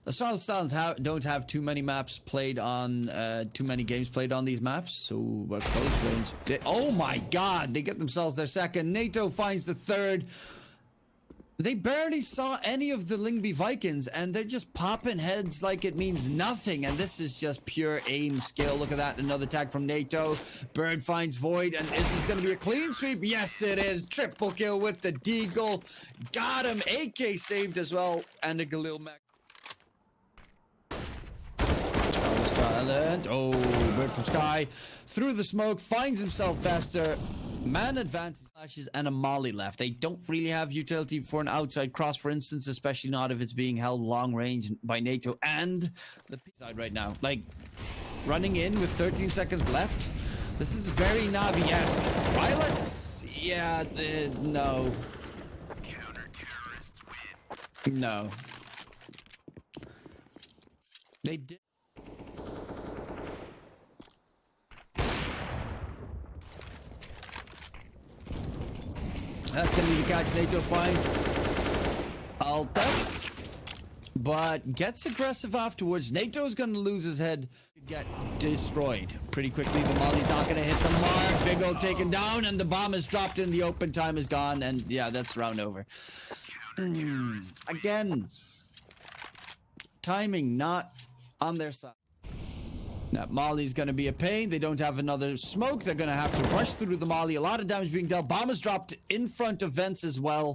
The Astralis Talent don't have too many maps played on, too many games played on these maps. So close range. Oh my God! They get themselves their second. NATO finds the third. They barely saw any of the Lyngby Vikings, and they're just popping heads like it means nothing. And this is just pure aim skill. Look at that. Another tag from NATO. Bird finds Void, and is this going to be a clean sweep? Yes, it is. Triple kill with the deagle. Got him. AK saved as well. And a Galil Mac. Talent. Oh, Bird from Sky. Through the smoke. Finds himself FASHR. Man advantage flashes and a molly left. They don't really have utility for an outside cross, for instance, especially not if it's being held long range by NATO and the P side right now. Like, running in with 13 seconds left. This is very Navi-esque. rilax, yeah, no. Counter-terrorists win. No. They did. That's going to be the catch. NATO finds Altekz, but gets aggressive afterwards. NATO's going to lose his head, get destroyed pretty quickly. The molly's not going to hit the mark. Big O taken down, and the bomb is dropped in. The open time is gone, and yeah, that's round over. Again, timing not on their side. Now, molly's going to be a pain. They don't have another smoke. They're going to have to rush through the molly. A lot of damage being dealt. Bomb is dropped in front of vents as well.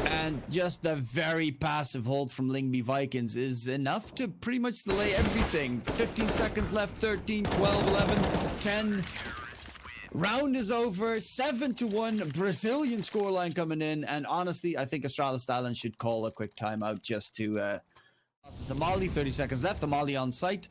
And just a very passive hold from Lyngby Vikings is enough to pretty much delay everything. 15 seconds left. 13, 12, 11, 10. Round is over. 7-1. Brazilian scoreline coming in. And honestly, I think Astralis Talent should call a quick timeout just to... the molly, 30 seconds left. The molly on site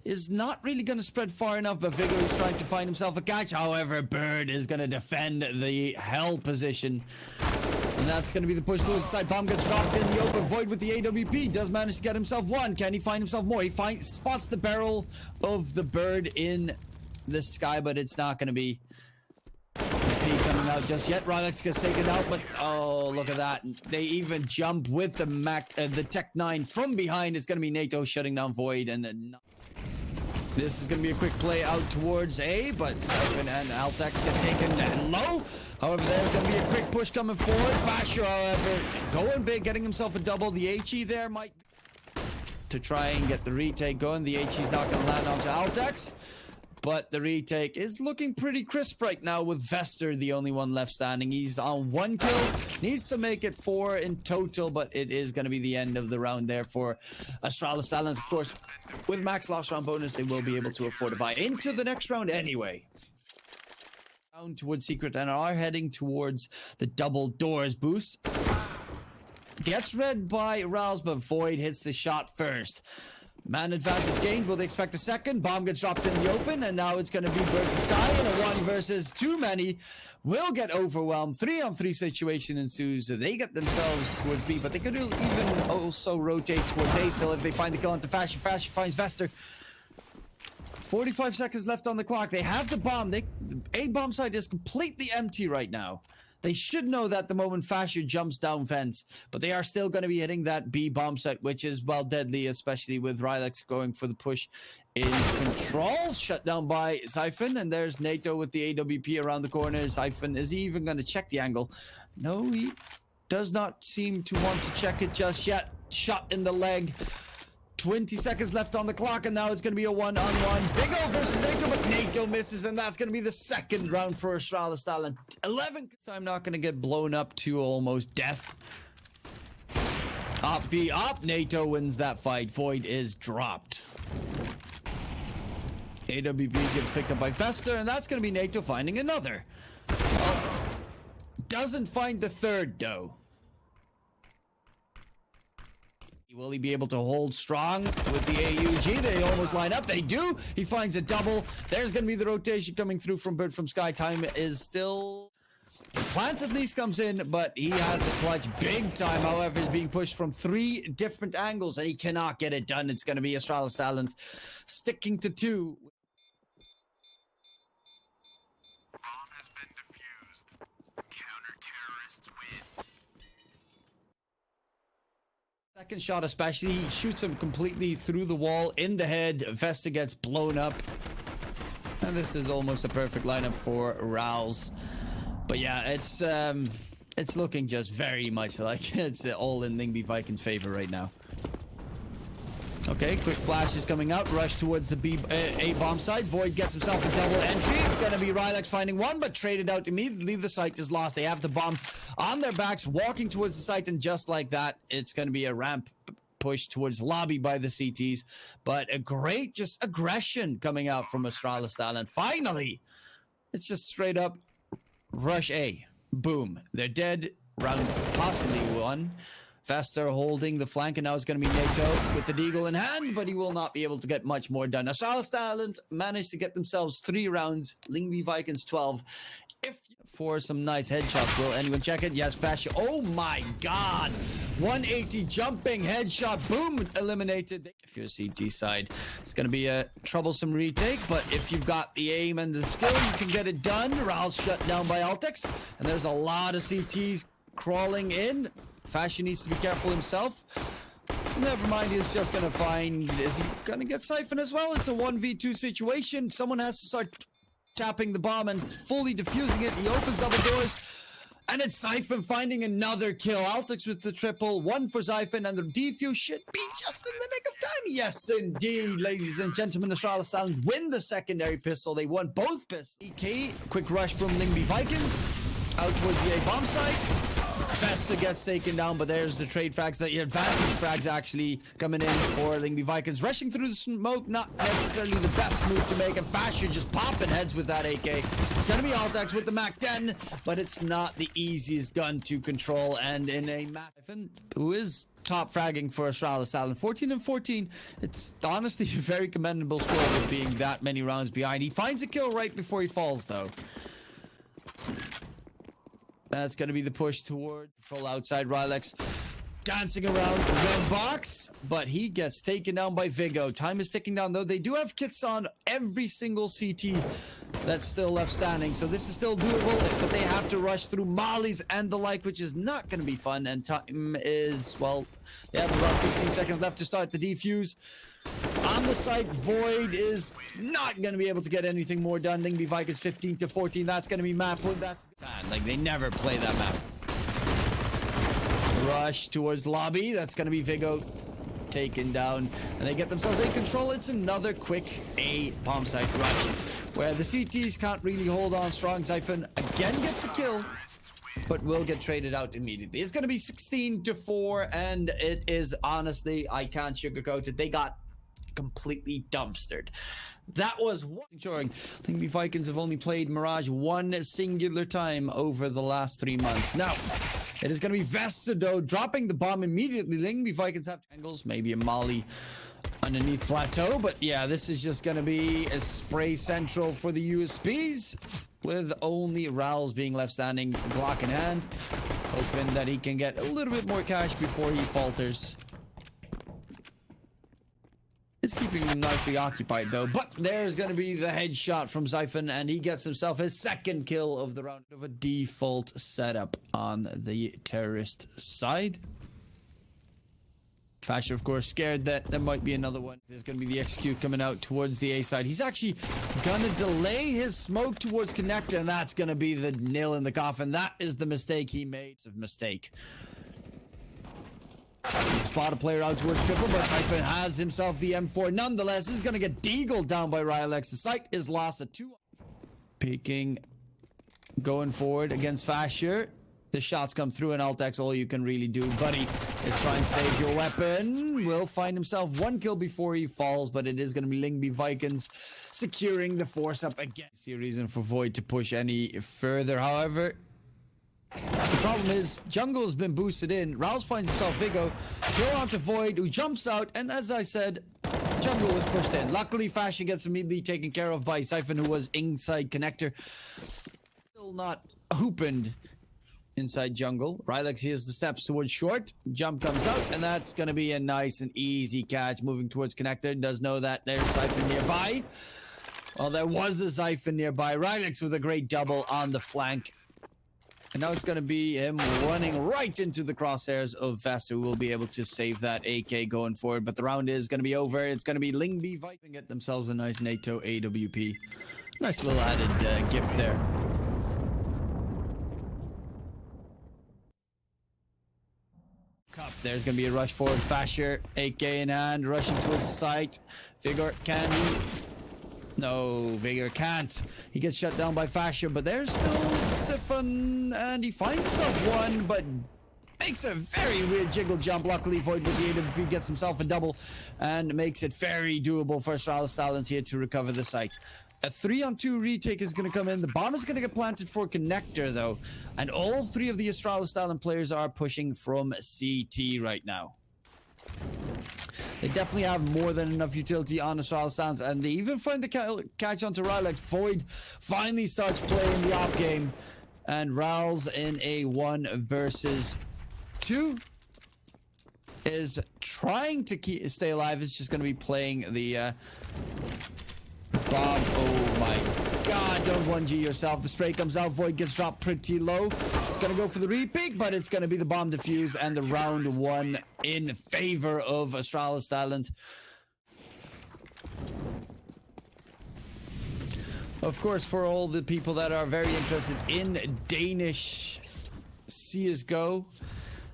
is not really going to spread far enough, but Vigor is trying to find himself a catch. However, Bird is going to defend the hell position. And that's going to be the push to the side. Bomb gets dropped in the open. Void with the AWP. Does manage to get himself one. Can he find himself more? He spots the barrel of the Bird in the sky, but it's not going to be coming out just yet. rilax gets taken out, but oh, look at that. They even jump with the Tech 9 from behind. It's going to be NATO shutting down Void, and this is going to be a quick play out towards A, but Zyphon and Altekz get taken low. However, there's going to be a quick push coming forward. FASHR, however, going big, getting himself a double. The HE there might to try and get the retake going. The HE's not going to land onto Altekz. But the retake is looking pretty crisp right now with FASHR, the only one left standing. He's on 1 kill. Needs to make it 4 in total, but it is going to be the end of the round there for Astralis Talent. Of course, with max loss round bonus, they will be able to afford to buy into the next round anyway. Down towards Secret and are heading towards the double doors boost. Gets read by raalz, but Void hits the shot first. Man advantage gained. Will they expect a second? Bomb gets dropped in the open, and now it's going to be birdfromsky, and a 1 versus too many will get overwhelmed. 3-on-3 situation ensues. They get themselves towards B, but they could even also rotate towards A still if they find the kill onto FASHR. FASHR finds FASHR. 45 seconds left on the clock. They have the bomb. The A bomb site is completely empty right now. They should know that the moment FASHR jumps down fence, but they are still going to be hitting that B bomb site, which is, well, deadly, especially with rilax going for the push in control. Shut down by Zyphon, and there's NATO with the AWP around the corner. Zyphon, is he even going to check the angle? No, he does not seem to want to check it just yet. Shot in the leg. 20 seconds left on the clock, and now it's going to be a 1-on-1. Big O versus NATO, but NATO misses, and that's going to be the second round for Astralis Talent. 11. I'm not going to get blown up to almost death. Op v op. NATO wins that fight. Void is dropped. AWP gets picked up by FASHR, and that's going to be NATO finding another. Doesn't find the third, though. Will he be able to hold strong with the AUG? They almost line up. They do. He finds a double. There's going to be the rotation coming through from birdfromsky. Time is still... Plants at least comes in, but he has the clutch big time. However, is being pushed from 3 different angles, and he cannot get it done. It's going to be Astralis Talent sticking to 2. Second shot especially, he shoots him completely through the wall in the head. Vesta gets blown up. And this is almost a perfect lineup for raalz. But yeah, it's looking just very much like it's all in Lyngby Vikings' favor right now. Okay, quick flash is coming out. Rush towards the A bomb side. Void gets himself a double entry. It's going to be rilax finding one, but traded out immediately. The site is lost. They have the bomb on their backs, walking towards the site, and just like that, it's going to be a ramp push towards lobby by the CTs. But a great just aggression coming out from Astralis Talent. Finally, it's just straight up rush A. Boom. They're dead. Round possibly won. FASHR holding the flank, and now it's going to be Nato with the deagle in hand, but he will not be able to get much more done. Astralis Talent managed to get themselves 3 rounds. Lyngby Vikings 12. If for some nice headshots, will anyone check it? Yes, FASHR. Oh my god! 180 jumping headshot. Boom! Eliminated. If you're CT side, it's going to be a troublesome retake, but if you've got the aim and the skill, you can get it done. raalz shut down by Altekz, and there's a lot of CTs crawling in. FASHR needs to be careful himself. Never mind, he's just gonna find... Is he gonna get Zyphon as well? It's a 1v2 situation. Someone has to start tapping the bomb and fully defusing it. He opens double doors, and it's Zyphon finding another kill. Altekz with the triple. 1 for Zyphon, and the defuse should be just in the nick of time. Yes, indeed, ladies and gentlemen. Astralis Talent win the secondary pistol. They won both pistols. EK, quick rush from Lyngby Vikings. Out towards the A bomb site. Vesta gets taken down, but there's the trade frags. The advantage frags actually coming in for Lyngby Vikings. Rushing through the smoke, not necessarily the best move to make. And FASHR just popping heads with that AK. It's going to be Altekz with the Mac 10, but it's not the easiest gun to control. And in a map, who is top fragging for Astralis Talent, 14 and 14. It's honestly a very commendable score with being that many rounds behind. He finds a kill right before he falls, though. That's going to be the push toward control outside. rilax dancing around the red box, but he gets taken down by Vigo. Time is ticking down, though. They do have kits on every single CT that's still left standing, so this is still doable, but they have to rush through mollies and the like, which is not going to be fun. And time is, well, they have about 15 seconds left to start the defuse. On the site, Void is not going to be able to get anything more done. Lyngby Vikings 15 to 14. That's going to be map 1. That's bad. Like, they never play that map. Rush towards lobby. That's going to be Vigo taken down. And they get themselves a control. It's another quick A bomb site rush, where the CTs can't really hold on strong. Zyphon again gets a kill, but will get traded out immediately. It's going to be 16 to 4, and it is honestly, I can't sugarcoat it. They got completely dumpstered. That was what ensuring. Lyngby Vikings have only played Mirage 1 singular time over the last 3 months. Now, it is going to be Vesta, though, dropping the bomb immediately. Lyngby Vikings have angles, maybe a molly underneath plateau, but yeah, this is just going to be a spray central for the USPs, with only raalz being left standing, Glock in hand, hoping that he can get a little bit more cash before he falters. It's keeping him nicely occupied, though, but there's going to be the headshot from Zyphon, and he gets himself his second kill of the round. Of a default setup on the terrorist side. FASHR, of course, scared that there might be another one. There's going to be the execute coming out towards the A side. He's actually going to delay his smoke towards connector, and that's going to be the nail in the coffin. That is the mistake he made. It's a mistake. Spot a player out towards triple, but Zyphon has himself the M4. Nonetheless, this is going to get deagled down by rilax. The site is lost at 2. Peeking, going forward against FASHR. The shots come through, and Altekz, all you can really do, buddy, is try and save your weapon. Will find himself 1 kill before he falls, but it is going to be Lyngby Vikings securing the force up again. See a reason for Void to push any further, however. The problem is, jungle has been boosted in. raalz finds himself Vigo. Throw onto Void, who jumps out, and as I said, jungle was pushed in. Luckily, FASHR gets immediately taken care of by Zyphon, who was inside connector. Still not opened inside jungle. rilax hears the steps towards short. Jump comes out, and that's going to be a nice and easy catch. Moving towards connector. Does know that there's Zyphon nearby. Well, there was a Zyphon nearby. rilax with a great double on the flank. And now it's going to be him running right into the crosshairs of FASHR, who will be able to save that AK going forward. But the round is going to be over. It's going to be Lyngby Vikings get themselves a nice NATO AWP. Nice little added gift there. Cup. There's going to be a rush forward. FASHR, AK in hand, rushing towards the site. Vigor can he? No, Vigor can't. He gets shut down by FASHR, but there's still Zyphon, and he finds himself one, but makes a very weird jiggle jump. Luckily, Void with the AWP gets himself a double and makes it very doable for Astralis Talent here to recover the site. A 3-on-2 retake is going to come in. The bomb is going to get planted for connector, though. And all three of the Astralis Talent players are pushing from CT right now. They definitely have more than enough utility on Astralis Talent, and they even find the catch onto rilax. Void finally starts playing the op game, and raalz in a 1 versus 2 is trying to stay alive. It's just going to be playing the bomb. Oh my god, don't 1G yourself. The spray comes out. Void gets dropped pretty low. It's going to go for the repeat, but it's going to be the bomb defuse and the round 1 in favor of Astralis Talent. Of course, for all the people that are very interested in Danish CSGO,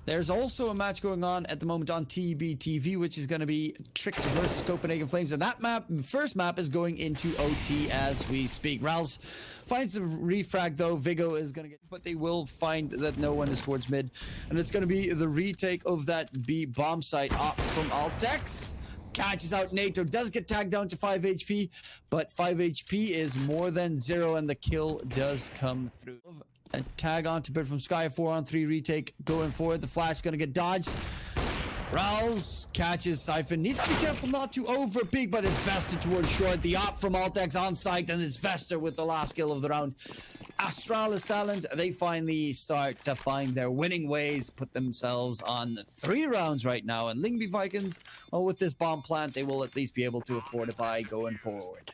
there's also a match going on at the moment on TBTV, which is going to be Trick versus Copenhagen Flames. And that map, first map, is going into OT as we speak. raalz finds the refrag, though. Vigo is going to get... But they will find that no one is towards mid. And it's going to be the retake of that B bomb site up from Altekz. Catches out NATO. Does get tagged down to 5 HP. But 5 HP is more than 0. And the kill does come through. A tag on to birdfromsky, 4-on-3 retake going forward. The flash going to get dodged. raalz catches Zyphon. Needs to be careful not to over peek, but it's Vested towards short. The op from Altekz on site, and it's Vester with the last kill of the round. Astralis Talent, they finally start to find their winning ways, put themselves on 3 rounds right now. And Lyngby Vikings, well, with this bomb plant, they will at least be able to afford a buy going forward.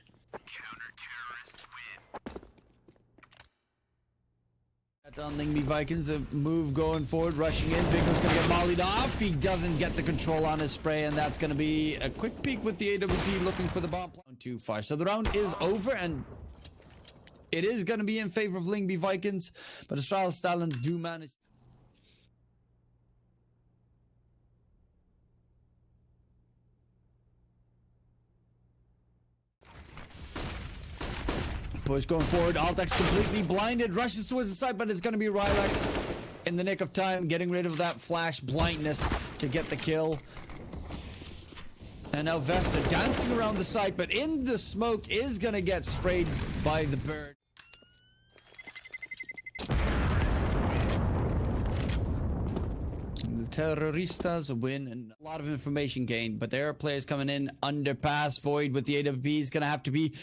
On Lyngby Vikings, a move going forward, rushing in. Vigor's gonna get mollied off. He doesn't get the control on his spray, and that's gonna be a quick peek with the AWP looking for the bomb. Too far. So the round is over, and it is gonna be in favor of Lyngby Vikings, but Astralis Talent do manage. Push going forward. Altekz completely blinded. Rushes towards the side, but it's going to be rilax in the nick of time, getting rid of that flash blindness to get the kill. And now Vesta dancing around the site, but in the smoke is going to get sprayed by the bird. The Terroristas win, and a lot of information gained, but there are players coming in. Underpass. Void with the AWP is going to have to be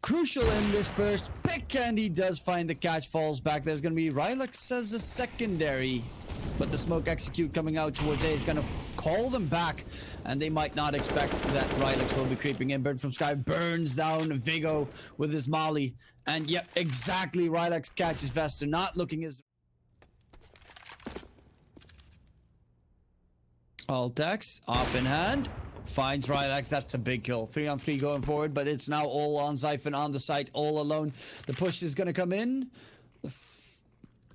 crucial in this first pick, and he does find the catch, falls back. There's going to be rilax as a secondary, but the smoke execute coming out towards A is going to call them back, and they might not expect that rilax will be creeping in. birdfromsky burns down Vigo with his molly, and yep, exactly, rilax catches Vester, not looking as... Altekz, up in hand. Finds rilax. That's a big kill. 3-on-3 going forward, but it's now all on Zyphon on the site, all alone. The push is going to come in.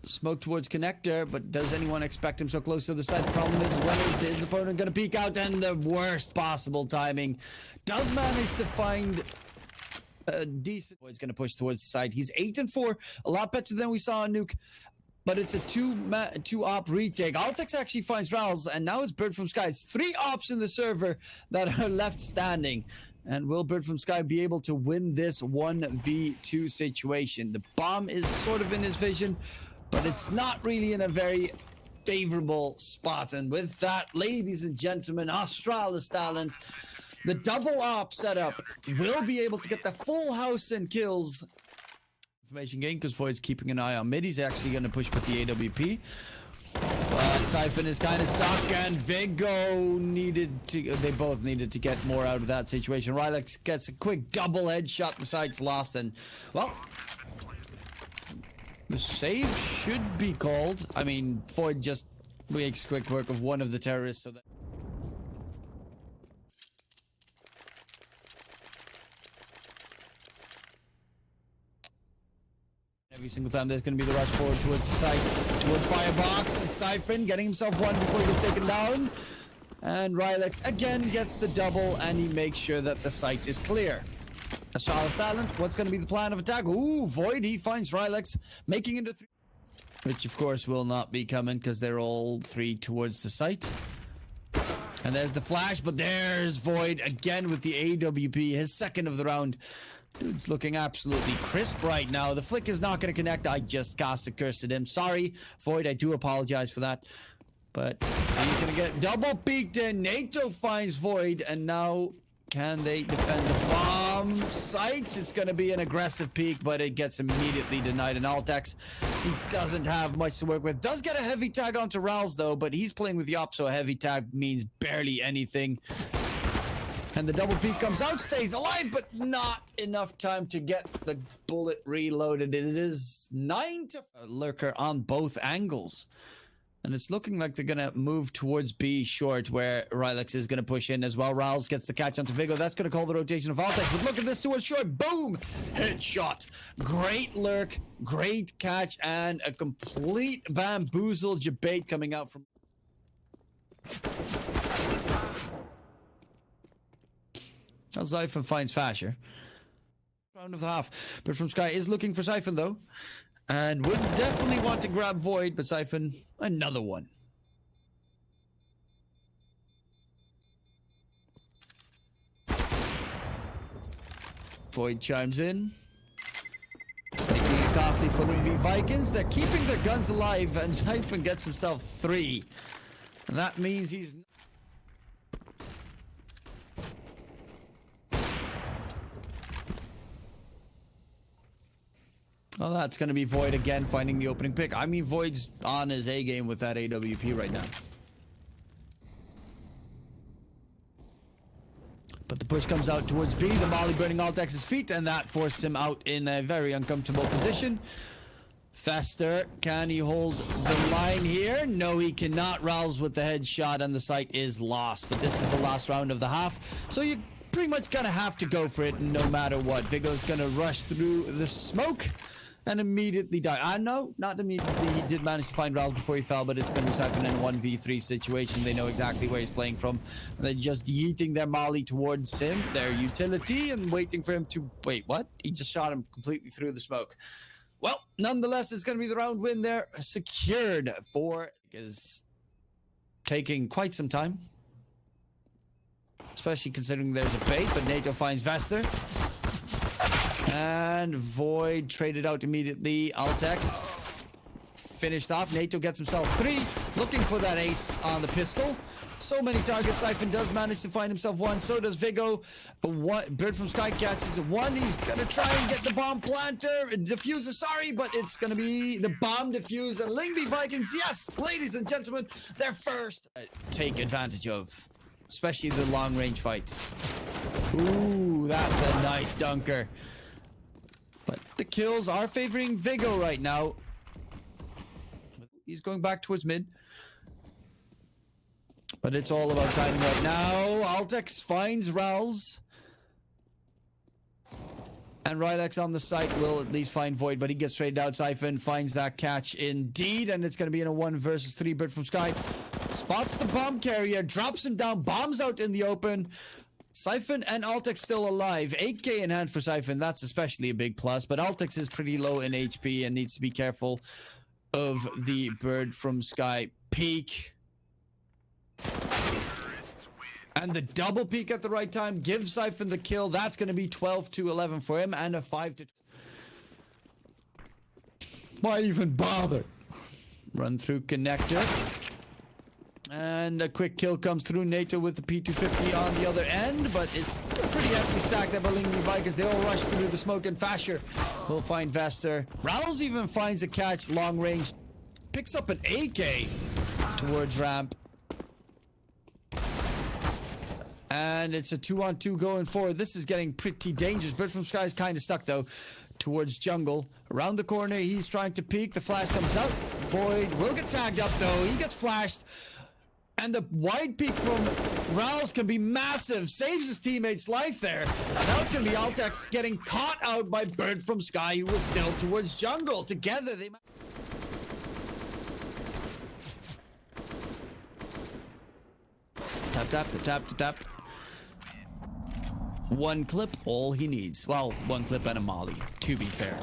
Smoke towards connector, but does anyone expect him so close to the site? The problem is, when is his opponent going to peek out? And the worst possible timing. Does manage to find a decent... He's going to push towards the site. He's 8-4. A lot better than we saw on Nuke. But it's a two-op retake. Altekz actually finds raalz, and now it's birdfromsky. It's 3 ops in the server that are left standing. And will birdfromsky be able to win this 1v2 situation? The bomb is sort of in his vision, but it's not really in a very favorable spot. And with that, ladies and gentlemen, Astralis Talent, the double op setup, will be able to get the full house in kills. Information gain, because Void's keeping an eye on mid. He's actually going to push with the AWP. But Zyphon is kind of stuck, and Vigo needed to... They both needed to get more out of that situation. rilax gets a quick double headshot. The site's lost, and, well... The save should be called. I mean, Void just makes quick work of one of the terrorists so that... Every single time there's going to be the rush forward towards the site, towards Firebox. Zyphon getting himself one before he gets taken down. And rilax again gets the double, and he makes sure that the site is clear. Astralis Talent, what's going to be the plan of attack? Ooh, Void, he finds rilax, making into three. Which, of course, will not be coming because they're all three towards the site. And there's the flash, but there's Void again with the AWP, his second of the round. Dude's looking absolutely crisp right now. The flick is not going to connect. I just cast a curse at him. Sorry, Void, I do apologize for that. But he's going to get double peeked in. NATO finds Void, and now can they defend the bomb site? It's going to be an aggressive peek, but it gets immediately denied. And Altekz, he doesn't have much to work with. Does get a heavy tag onto raalz, though, but he's playing with the op, so a heavy tag means barely anything. And the double peek comes out, stays alive, but not enough time to get the bullet reloaded. It is 9 to lurker on both angles. And it's looking like they're going to move towards B short, where rilax is going to push in as well. raalz gets the catch onto Vigo. That's going to call the rotation of Altekz. But look at this towards short. Boom! Headshot. Great lurk, great catch, and a complete bamboozle debate coming out from... Now Zyphon finds FASHR. Round of the half. birdfromsky is looking for Zyphon, though. And would definitely want to grab Void, but Zyphon, another one. Void chimes in. Making it costly for Lyngby Vikings. They're keeping their guns alive, and Zyphon gets himself 3. And that means he's... Well, that's going to be Void again, finding the opening pick. I mean, Void's on his A game with that AWP right now. But the push comes out towards B. The molly burning Altex's feet, and that forces him out in a very uncomfortable position. FASHR, can he hold the line here? No, he cannot. raalz with the headshot, and the site is lost. But this is the last round of the half, so you pretty much gonna have to go for it no matter what. Vigo's gonna rush through the smoke and immediately die. No, not immediately. He did manage to find raalz before he fell, but it's going to happen in a 1v3 situation. They know exactly where he's playing from. And they're just yeeting their molly towards him, their utility, and waiting for him to... Wait, what? He just shot him completely through the smoke. Well, nonetheless, it's going to be the round win there. Secured for... is taking quite some time. Especially considering there's a bait, but NATO finds FASHR. And Void traded out immediately. Altekz finished off. NATO gets himself 3. Looking for that ace on the pistol. So many targets. Zyphon does manage to find himself 1. So does Vigo. birdfromsky catches 1. He's going to try and get the bomb planter. Diffuser, sorry, but it's going to be the bomb diffuser. Lyngby Vikings, yes, ladies and gentlemen, their first. Take advantage of. Especially the long-range fights. Ooh, that's a nice dunker. But the kills are favoring Vigo right now. He's going back towards mid. But it's all about timing right now. Altekz finds raalz. And rilax on the site will at least find Void, but he gets traded out. Zyphon finds that catch indeed, and it's going to be in a 1 versus 3. birdfromsky spots the bomb carrier, drops him down, bombs out in the open. Zyphon and Altekz still alive. 8k in hand for Zyphon. That's especially a big plus, but Altekz is pretty low in HP and needs to be careful of the birdfromsky peek. And the double peek at the right time gives Zyphon the kill. That's going to be 12-11 for him, and a 5-2. Why even bother? Run through connector. And a quick kill comes through. NATO with the P250 on the other end, but it's a pretty empty stack there by Lyngby Vikings. They all rush through the smoke, and FASHR will find FASHR. raalz even finds a catch long range. Picks up an AK towards ramp. And it's a 2-on-2 going forward. This is getting pretty dangerous. birdfromsky is kind of stuck, though, towards jungle. Around the corner, he's trying to peek. The flash comes out. Void will get tagged up, though. He gets flashed. And the wide peek from raalz can be massive. Saves his teammate's life there. And now it's going to be Altekz getting caught out by birdfromsky, who was still towards jungle. Together, they... Tap, tap, tap, tap, tap, tap. One clip, all he needs. Well, one clip and a molly, to be fair.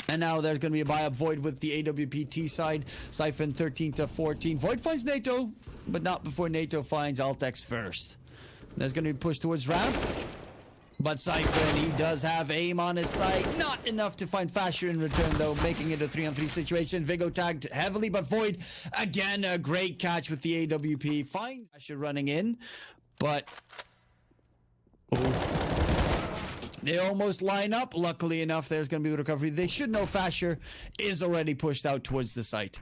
And now there's going to be a buy-up Void with the AWPT side. Zyphon 13-14. Void finds Nato, but not before Nato finds Altekz first. There's going to be pushed towards ramp. But Zyphon, he does have aim on his side. Not enough to find FASHR in return, though, making it a 3-on-3 situation. Vigo tagged heavily, but Void, again, a great catch with the AWP. Finds FASHR running in, but... oh. They almost line up. Luckily enough, there's going to be the recovery. They should know FASHR is already pushed out towards the site.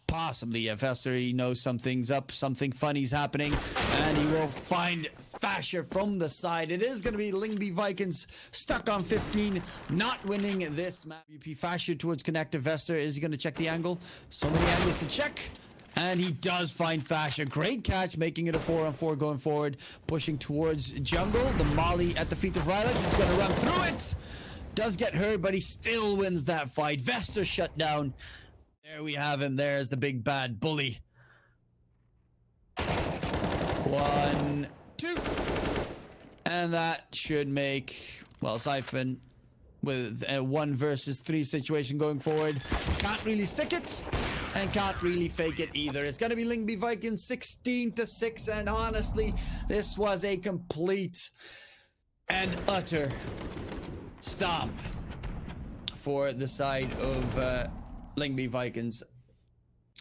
Possibly, if FASHR knows something's up, something funny's happening, and he will find FASHR from the side. It is going to be Lyngby Vikings stuck on 15, not winning this map. FASHR towards connective Vester. Is he going to check the angle? So many angles to check. And he does find FASHR. Great catch, making it a 4-on-4 going forward. Pushing towards jungle. The molly at the feet of rilax is going to run through it. Does get hurt, but he still wins that fight. Vester shut down. There we have him. There's the big bad bully. 1, 2. And that should make, well, Zyphon with a 1 versus 3 situation going forward. Can't really stick it. And can't really fake it either. It's going to be Lyngby Vikings 16-6. And honestly, this was a complete and utter stomp for the side of Lyngby Vikings.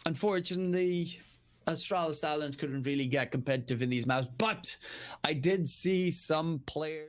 Unfortunately, Astralis Talent couldn't really get competitive in these maps. But I did see some players